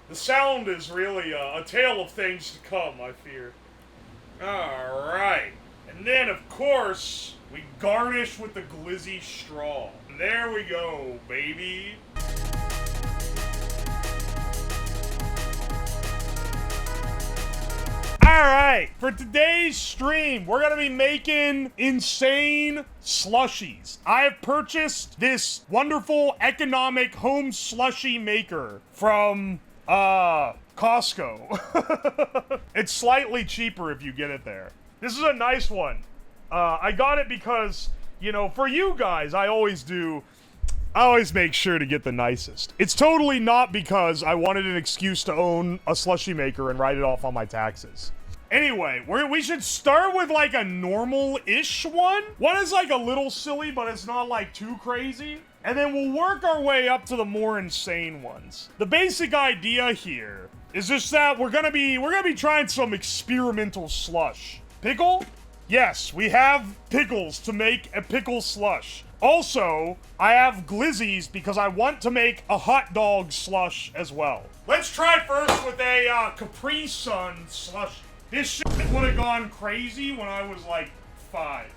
The sound is really a tale of things to come, I fear. Alright. And then, of course, we garnish with the glizzy straw. And there we go, baby. Alright, for today's stream, we're gonna be making insane slushies. I have purchased this wonderful economic home slushie maker from, Costco. It's slightly cheaper if you get it there. This is a nice one. I got it because, you know, for you guys, I always make sure to get the nicest. It's totally not because I wanted an excuse to own a slushie maker and write it off on my taxes. Anyway, we should start with like a normal-ish one. One is like a little silly, but it's not like too crazy. And then we'll work our way up to the more insane ones. The basic idea here is just that we're gonna be trying some experimental slush. Pickle? Yes, we have pickles to make a pickle slush. Also, I have glizzies because I want to make a hot dog slush as well. Let's try first with a Capri Sun slush. This shit would have gone crazy when I was like 5.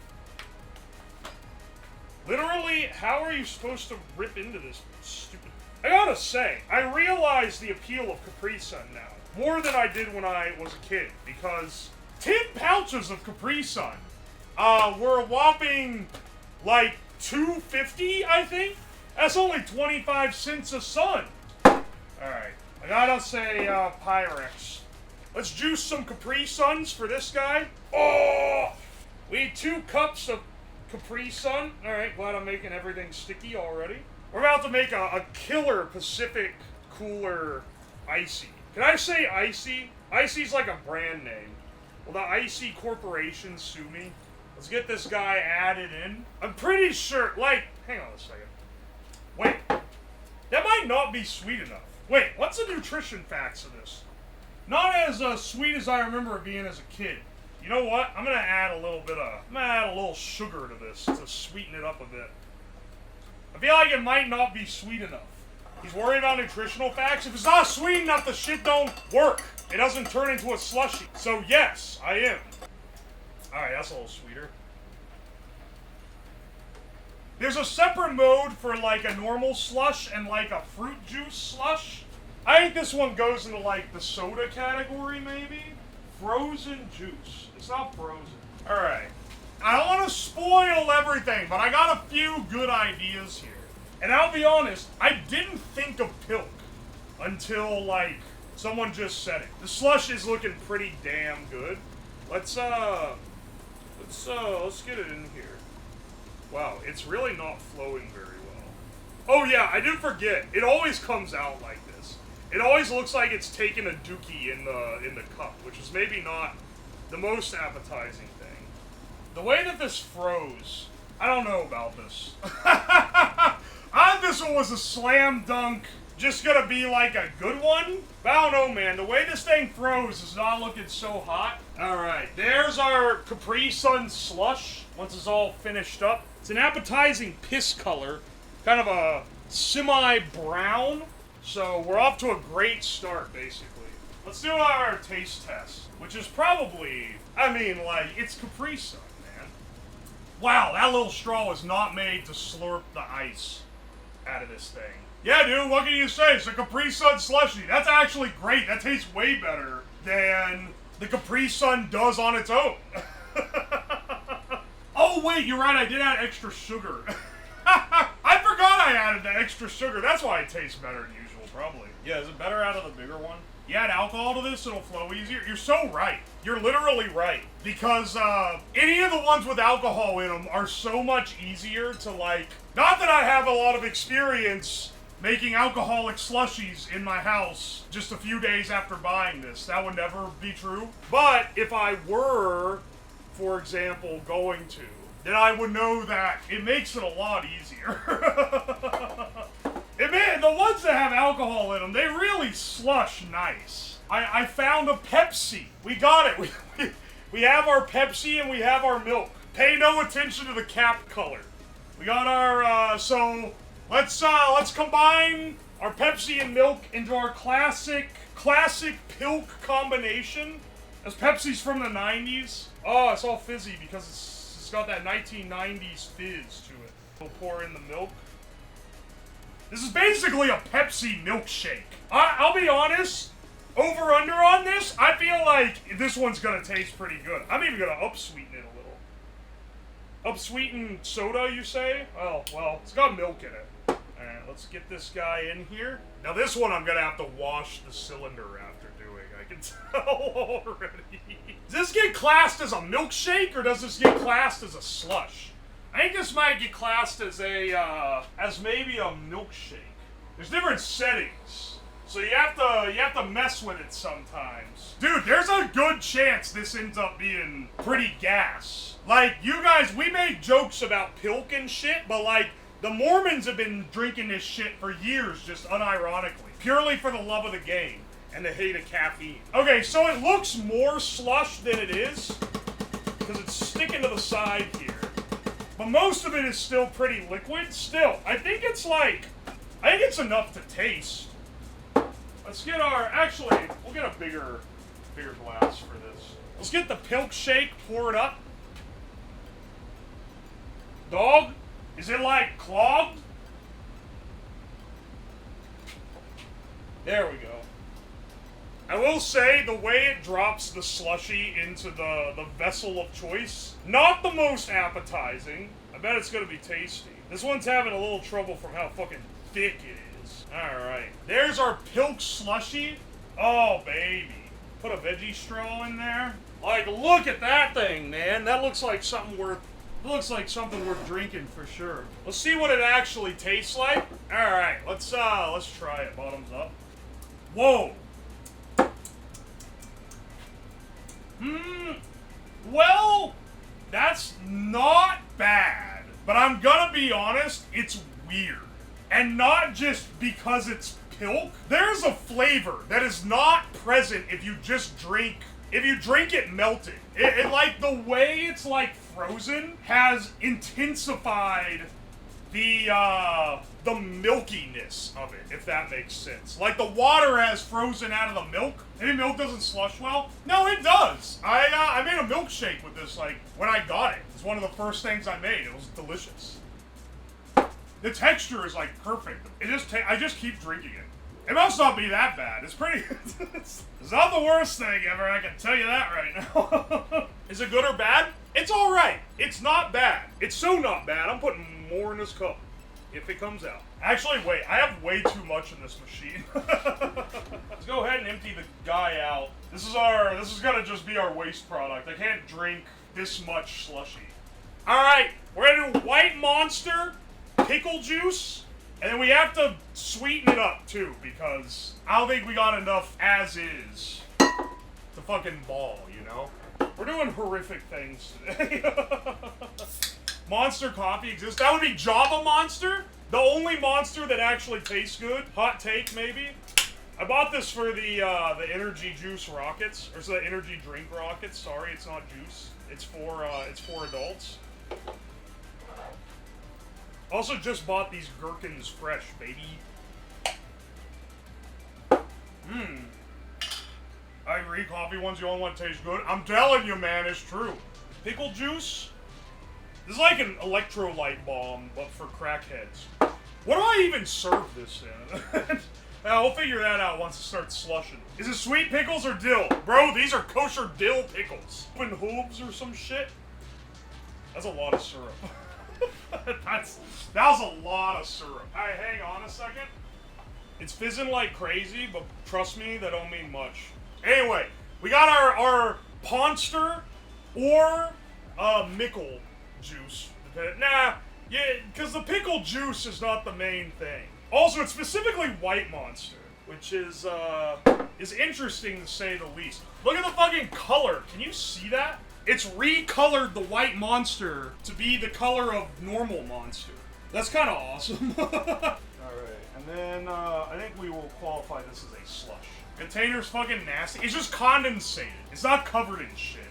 Literally, how are you supposed to rip into this stupid... I gotta say, I realize the appeal of Capri Sun now. More than I did when I was a kid, because 10 pouches of Capri Sun were a whopping, like, $2.50, I think? That's only 25 cents a sun. Alright, I gotta say, Pyrex. Let's juice some Capri Suns for this guy. Oh! We need 2 cups of Capri Sun. Alright, glad I'm making everything sticky already. We're about to make a killer Pacific Cooler Icy. Can I say Icy? Icy's like a brand name. Will the Icy Corporation sue me? Let's get this guy added in. I'm pretty sure, like, hang on a second. Wait, that might not be sweet enough. Wait, what's the nutrition facts of this? Not as sweet as I remember it being as a kid. You know what? I'm gonna add a little sugar to this to sweeten it up a bit. I feel like it might not be sweet enough. He's worried about nutritional facts. If it's not sweet enough, the shit don't work. It doesn't turn into a slushie. So yes, I am. Alright, that's a little sweeter. There's a separate mode for like a normal slush and like a fruit juice slush. I think this one goes into like the soda category maybe? Frozen juice. It's not frozen. Alright. I don't want to spoil everything, but I got a few good ideas here. And I'll be honest, I didn't think of Pilk until like someone just said it. The slush is looking pretty damn good. Let's get it in here. Wow, it's really not flowing very well. Oh yeah, I did forget. It always comes out like this. It always looks like it's taken a dookie in the cup, which is maybe not the most appetizing thing. The way that this froze, I don't know about this. I thought this one was a slam dunk, just gonna be like a good one. But I don't know, man. The way this thing froze is not looking so hot. Alright, there's our Capri Sun slush once it's all finished up. It's an appetizing piss color, kind of a semi-brown. So we're off to a great start, basically. Let's do our taste test, which is probably, I mean, like, it's Capri Sun, man. Wow, that little straw was not made to slurp the ice out of this thing. Yeah, dude, what can you say? It's a Capri Sun slushie. That's actually great. That tastes way better than the Capri Sun does on its own. Oh, wait, you're right. I did add extra sugar. I forgot I added the extra sugar. That's why it tastes better than usual, probably. Yeah, is it better out of the bigger one? You add alcohol to this, it'll flow easier. You're so right. You're literally right. Because any of the ones with alcohol in them are so much easier to, like... Not that I have a lot of experience making alcoholic slushies in my house just a few days after buying this. That would never be true. But if I were, for example, going to, then I would know that it makes it a lot easier. The ones that have alcohol in them, they really slush nice. I found a Pepsi. We got it. We have our Pepsi and we have our milk. Pay no attention to the cap color. We got our, so let's combine our Pepsi and milk into our classic Pilk combination. As Pepsi's from the 90s. Oh, it's all fizzy because it's got that 1990s fizz to it. We'll pour in the milk. This is basically a Pepsi milkshake. I'll be honest, over under on this, I feel like this one's gonna taste pretty good. I'm even gonna upsweeten it a little. Upsweeten soda, you say? Oh, well, it's got milk in it. Alright, let's get this guy in here. Now this one I'm gonna have to wash the cylinder after doing, I can tell already. Does this get classed as a milkshake, or does this get classed as a slush? I think this might get classed as as maybe a milkshake. There's different settings, so you have to mess with it sometimes. Dude, there's a good chance this ends up being pretty gas. Like, you guys, we made jokes about Pilk and shit, but like, the Mormons have been drinking this shit for years, just unironically. Purely for the love of the game, and the hate of caffeine. Okay, so it looks more slush than it is, because it's sticking to the side here. But most of it is still pretty liquid. Still, I think it's enough to taste. Let's get actually, we'll get a bigger glass for this. Let's get the Pilk shake poured up. Dog, is it like clogged? There we go. I will say, the way it drops the slushie into the vessel of choice, not the most appetizing. I bet it's gonna be tasty. This one's having a little trouble from how fucking thick it is. Alright, there's our Pilk slushie. Oh, baby. Put a veggie straw in there. Like, look at that thing, man. That looks like something worth drinking for sure. Let's see what it actually tastes like. Alright, let's try it, bottoms up. Whoa. Well, that's not bad. But I'm gonna be honest, it's weird. And not just because it's Pilk. There's a flavor that is not present if you just drink it melted. It like, the way it's like frozen has intensified the milkiness of it, if that makes sense. Like, the water has frozen out of the milk. Maybe milk doesn't slush well? No, it does. I made a milkshake with this, like, when I got it. It's one of the first things I made. It was delicious. The texture is, like, perfect. I just keep drinking it. It must not be that bad. It's pretty... It's not the worst thing ever, I can tell you that right now. Is it good or bad? It's alright. It's not bad. It's so not bad, I'm putting more in this cup. If it comes out. Actually, wait, I have way too much in this machine. Let's go ahead and empty the guy out. This is gonna just be our waste product. I can't drink this much slushy. Alright, we're gonna do white Monster, pickle juice, and then we have to sweeten it up too, because I don't think we got enough as is to fucking ball, you know? We're doing horrific things today. Monster coffee exists. That would be Java Monster. The only Monster that actually tastes good. Hot take, maybe. I bought this for the energy juice rockets, or so the energy drink rockets. Sorry, it's not juice. It's for adults. Also, just bought these gherkins fresh, baby. I agree. Coffee one's the only one that tastes good. I'm telling you, man, it's true. Pickle juice. This is like an electrolyte bomb, but for crackheads. What do I even serve this in? We'll figure that out once it starts slushing. Is it sweet pickles or dill? Bro, these are kosher dill pickles. Open hooves or some shit? That's a lot of syrup. That was a lot of syrup. Alright, hang on a second. It's fizzing like crazy, but trust me, that don't mean much. Anyway, we got our Ponster or Mickle juice. Nah, yeah, because the pickle juice is not the main thing. Also, it's specifically white Monster, which is interesting to say the least. Look at the fucking color. Can you see that? It's recolored the white Monster to be the color of normal Monster. That's kind of awesome. Alright, and then I think we will qualify this as a slush. Container's fucking nasty. It's just condensated. It's not covered in shit.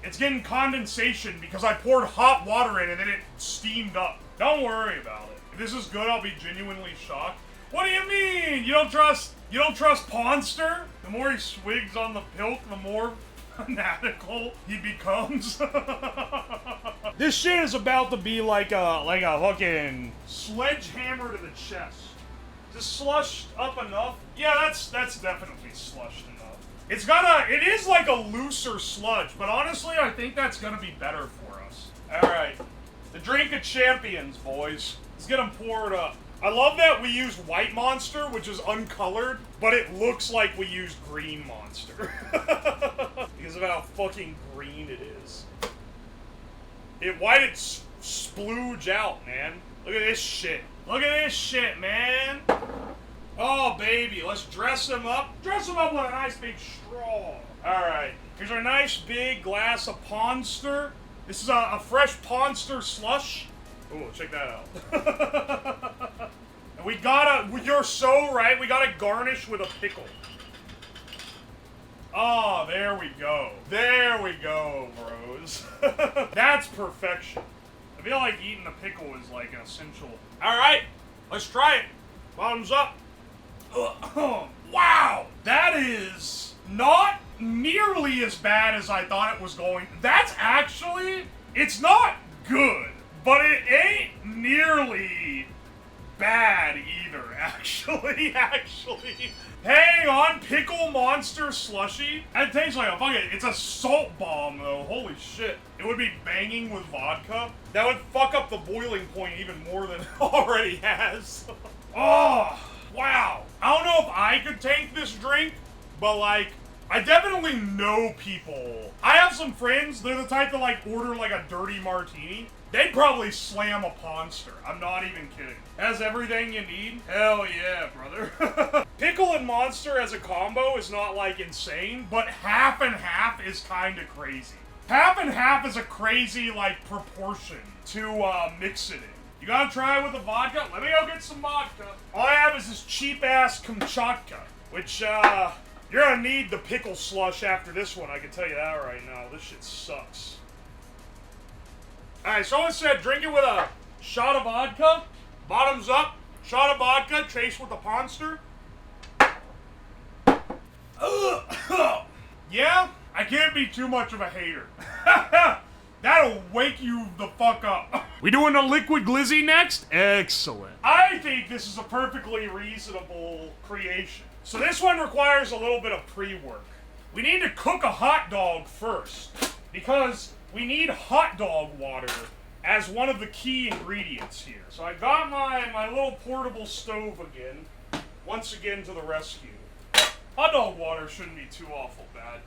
It's getting condensation because I poured hot water in and then it steamed up. Don't worry about it. If this is good, I'll be genuinely shocked. What do you mean? You don't trust Ponster? The more he swigs on the Pilk, the more fanatical he becomes. This shit is about to be like a fucking sledgehammer to the chest. Is this slushed up enough? Yeah, that's definitely slushed enough. It is like a looser sludge, but honestly, I think that's gonna be better for us. Alright. The drink of champions, boys. Let's get them poured up. I love that we used white Monster, which is uncolored, but it looks like we used green Monster. Because of how fucking green it is. Why did it splooge out, man? Look at this shit. Look at this shit, man. Oh, baby, let's dress him up. Dress him up with a nice big straw. All right, here's our nice big glass of Ponster. This is a fresh Ponster slush. Oh, check that out. And we gotta, you're so right, we gotta garnish with a pickle. Oh, there we go. There we go, bros. That's perfection. I feel like eating a pickle is like an essential. All right, let's try it. Bottoms up. Wow, that is not nearly as bad as I thought it was going. That's actually, it's not good, but it ain't nearly bad either, actually. Hang on, Pickle Monster Slushie. It tastes like a fucking, it's a salt bomb though, holy shit. It would be banging with vodka. That would fuck up the boiling point even more than it already has. Oh, wow. I don't know if I could tank this drink, but like, I definitely know people. I have some friends, they're the type to like order like a dirty martini. They'd probably slam a Ponster. I'm not even kidding. Has everything you need? Hell yeah, brother. Pickle and Monster as a combo is not like insane, but half and half is kind of crazy. Half and half is a crazy like proportion to mix it in. You gotta try it with the vodka? Let me go get some vodka. All I have is this cheap ass Kamchatka, which you're gonna need the pickle slush after this one, I can tell you that right now. This shit sucks. Alright, someone said drink it with a shot of vodka, bottoms up, shot of vodka, chase with a Ponster. Yeah, I can't be too much of a hater. That'll wake you the fuck up. We doing a liquid glizzy next? Excellent. I think this is a perfectly reasonable creation. So this one requires a little bit of pre-work. We need to cook a hot dog first, because we need hot dog water as one of the key ingredients here. So I got my little portable stove again, once again to the rescue. Hot dog water shouldn't be too awful bad.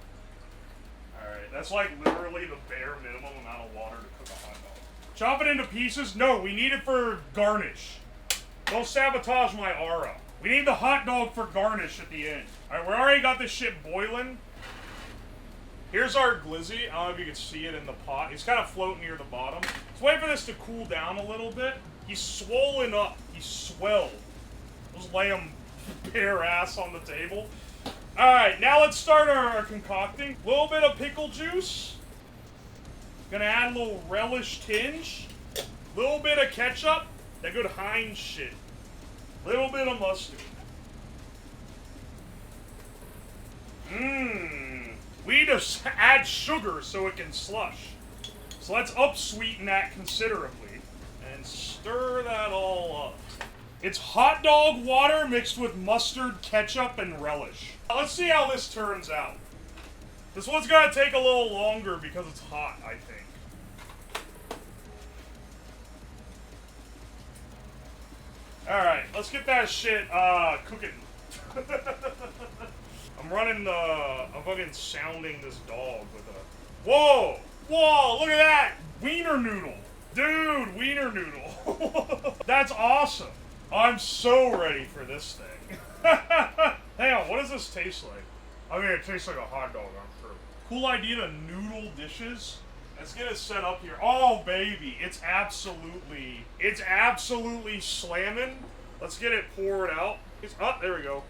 Alright, that's like literally the bare minimum amount of water to cook a hot dog. Chop it into pieces. No, we need it for garnish. Don't sabotage my aura. We need the hot dog for garnish at the end. Alright, we already got this shit boiling. Here's our glizzy. I don't know if you can see it in the pot. It's kind of floating near the bottom. Let's wait for this to cool down a little bit. He's swollen up. He's swelled. Just lay him bare ass on the table. Alright, now let's start our concocting. A little bit of pickle juice. Gonna add a little relish tinge. A little bit of ketchup. That good Heinz shit. Little bit of mustard. We need to add sugar so it can slush. So let's up-sweeten that considerably and stir that all up. It's hot dog water mixed with mustard, ketchup, and relish. Let's see how this turns out. This one's gonna take a little longer because it's hot, I think. Alright, let's get that shit cooking. I'm fucking sounding this dog with a... Whoa! Whoa, look at that! Wiener noodle! Dude, wiener noodle! That's awesome! I'm so ready for this thing. Hang on, what does this taste like? I mean, it tastes like a hot dog, I'm sure. Cool idea to noodle dishes. Let's get it set up here. Oh, baby, it's absolutely slamming. Let's get it poured out. There we go.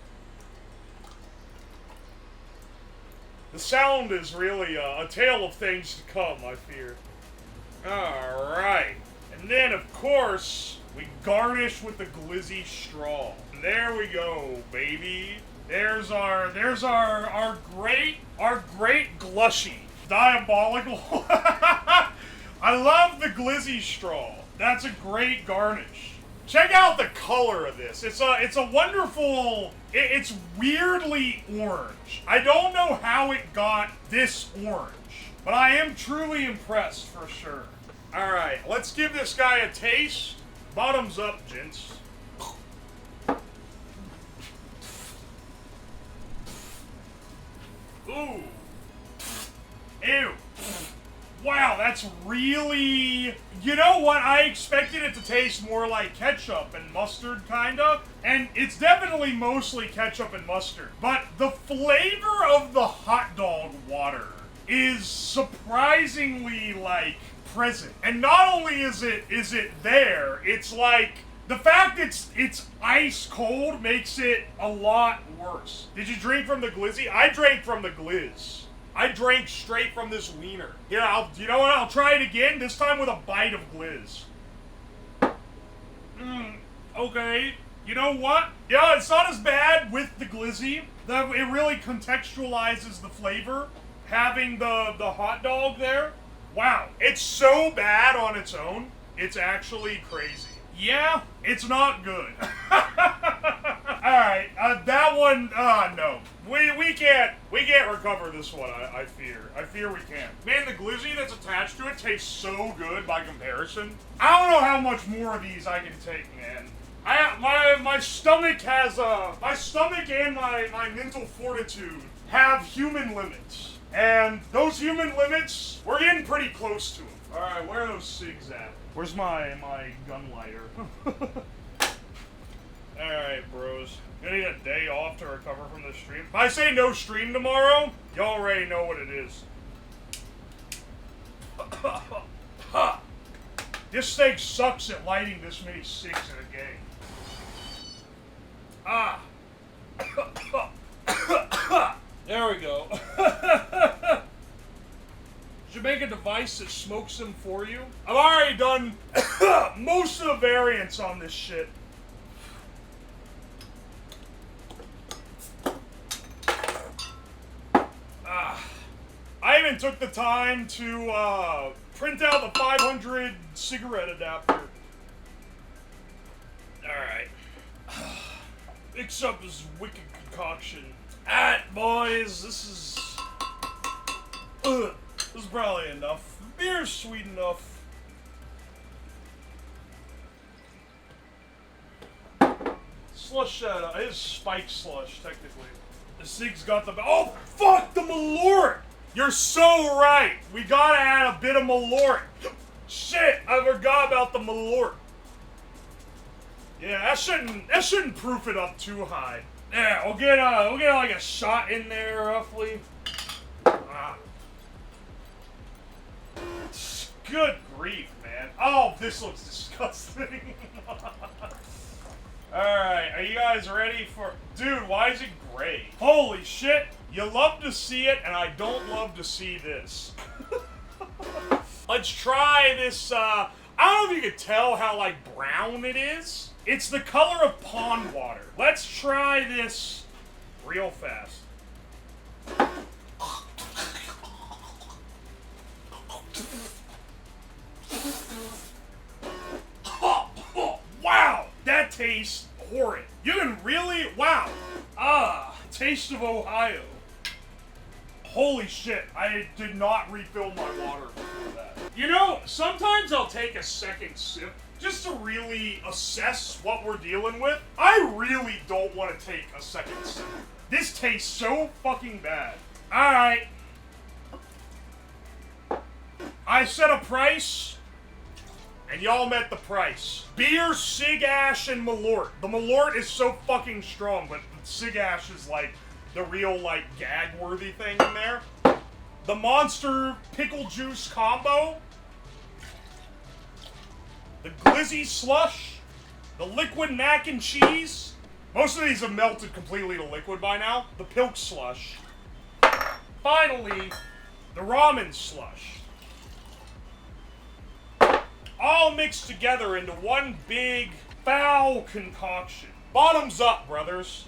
The sound is really a tale of things to come, I fear. Alright. And then, of course, we garnish with the glizzy straw. There we go, baby. There's our great glushy. Diabolical. I love the glizzy straw. That's a great garnish. Check out the color of this. It's a wonderful. It's weirdly orange. I don't know how it got this orange, but I am truly impressed for sure. All right, let's give this guy a taste. Bottoms up, gents. Ooh. Ew. Wow, that's really... You know what? I expected it to taste more like ketchup and mustard, kinda. And it's definitely mostly ketchup and mustard. But the flavor of the hot dog water is surprisingly, like, present. And not only is it there, it's like... The fact it's ice cold makes it a lot worse. Did you drink from the glizzy? I drank from the glizz. I drank straight from this wiener. Yeah, you know what? I'll try it again, this time with a bite of glizz. Okay. You know what? Yeah, it's not as bad with the glizzy. It really contextualizes the flavor, having the hot dog there. Wow, it's so bad on its own, it's actually crazy. Yeah, it's not good. Alright, that one, no. We can't recover this one, I fear. I fear we can't. Man, the glizzy that's attached to it tastes so good by comparison. I don't know how much more of these I can take, man. My stomach has, my stomach and my mental fortitude have human limits. And those human limits, we're getting pretty close to them. Alright, where are those cigs at? Where's my gun lighter? Alright, bros. Gonna need a day off to recover from the stream. If I say no stream tomorrow, y'all already know what it is. This steak sucks at lighting this many cigs in a game. There we go. Should make a device that smokes them for you. I've already done most of the variants on this shit. I even took the time to print out the 500 cigarette adapter. Alright. Mix up this wicked concoction. Alright, boys, this is probably enough. Beer's sweet enough. Slush, is spike slush, technically. The Sig's got the... Oh, fuck, the Malort! You're so right! We gotta add a bit of Malort. Shit, I forgot about the Malort. Yeah, that shouldn't proof it up too high. Yeah, we'll get like a shot in there, roughly. Good grief, man. Oh, this looks disgusting. Alright, are you guys ready for... Dude, why is it gray? Holy shit! You love to see it, and I don't love to see this. Let's try this, I don't know if you can tell how, like, brown it is. It's the color of pond water. Let's try this real fast. Wow! That tastes horrid. You can really... Wow. Taste of Ohio. Holy shit, I did not refill my water before that. You know, sometimes I'll take a second sip just to really assess what we're dealing with. I really don't want to take a second sip. This tastes so fucking bad. Alright. I set a price, and y'all met the price. Beer, Sig Ash, and Malort. The Malort is so fucking strong, but Sig Ash is like the real, like, gag-worthy thing in there. The Monster Pickle Juice combo. The Glizzy Slush. The Liquid Mac and Cheese. Most of these have melted completely to liquid by now. The Pilk Slush. Finally, the Ramen Slush. All mixed together into one big, foul concoction. Bottoms up, brothers.